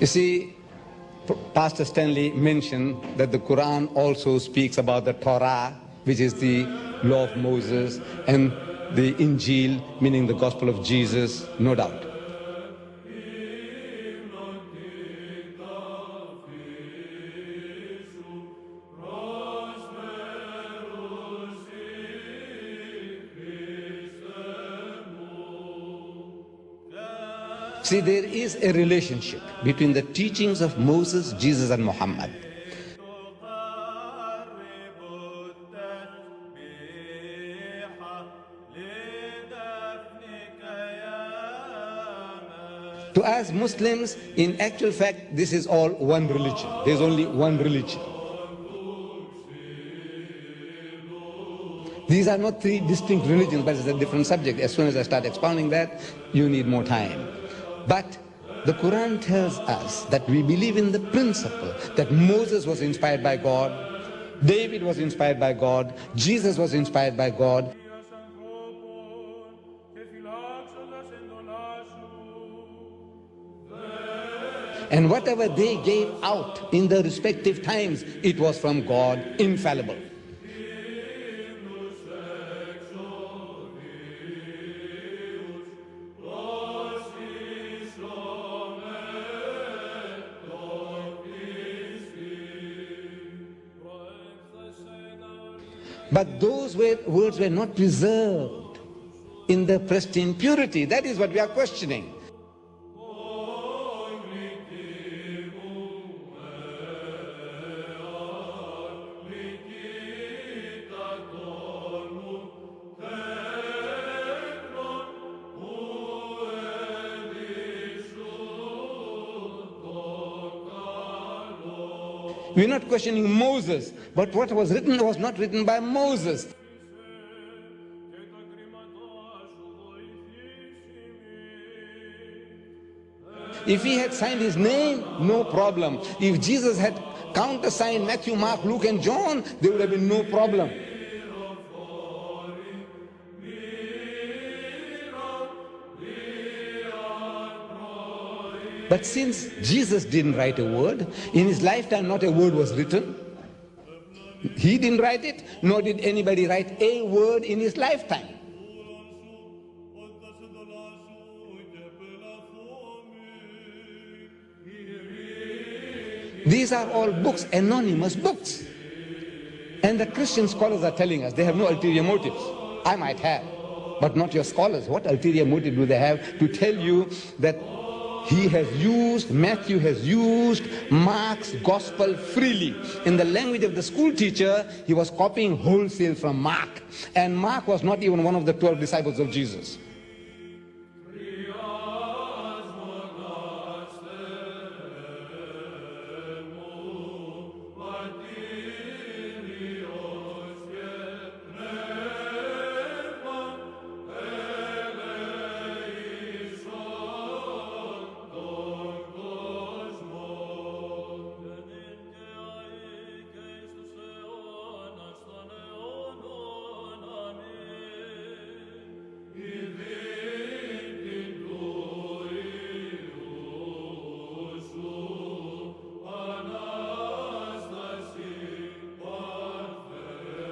You see, Pastor Stanley mentioned that the Quran also speaks about the Torah, which is the law of Moses, and the Injil, meaning the gospel of Jesus, no doubt. See, there is a relationship between the teachings of Moses, Jesus, and Muhammad. To us Muslims, in actual fact, this is all one religion. There's only one religion. These are not three distinct religions, but it's a different subject. As soon as I start expounding that, you need more time. But the Quran tells us that we believe in the principle that Moses was inspired by God, David was inspired by God, Jesus was inspired by God. And whatever they gave out in the respective times, it was from God, infallible. But those words were not preserved in the pristine purity. That is what we are questioning. We're not questioning Moses, but what was written was not written by Moses. If he had signed his name, no problem. If Jesus had countersigned Matthew, Mark, Luke, and John, there would have been no problem. But since Jesus didn't write a word, in his lifetime not a word was written. He didn't write it, nor did anybody write a word in his lifetime. These are all books, anonymous books. And the Christian scholars are telling us they have no ulterior motives. I might have, but not your scholars. What ulterior motive do they have to tell you that Matthew has used Mark's gospel freely? In the language of the school teacher, he was copying wholesale from Mark. And Mark was not even one of the 12 disciples of Jesus.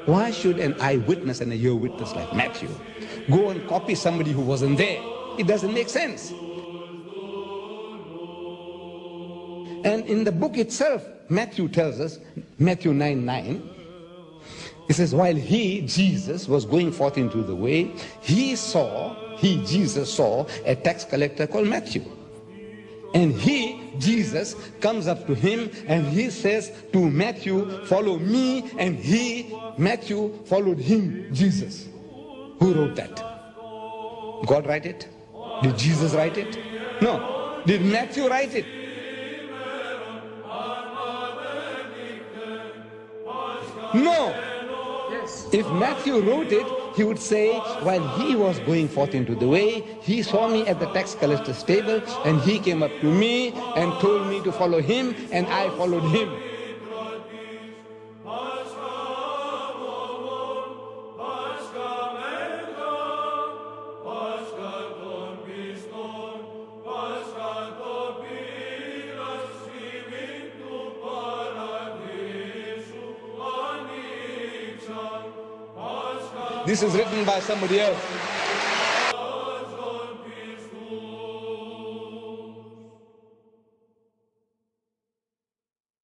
Why should an eyewitness and a ear witness like Matthew go and copy somebody who wasn't there? It doesn't make sense. And in the book itself, Matthew tells us, Matthew 9:9, it says, while he, Jesus, was going forth into the way, Jesus, saw a tax collector called Matthew. And he, Jesus, comes up to him and he says to Matthew, follow me. And Matthew, followed him, Jesus. Who wrote that? God write it? Did Jesus write it? No. Did Matthew write it? No. Yes. If Matthew wrote it, he would say, while he was going forth into the way, he saw me at the tax collector's table, and he came up to me and told me to follow him, and I followed him. This is written by somebody else.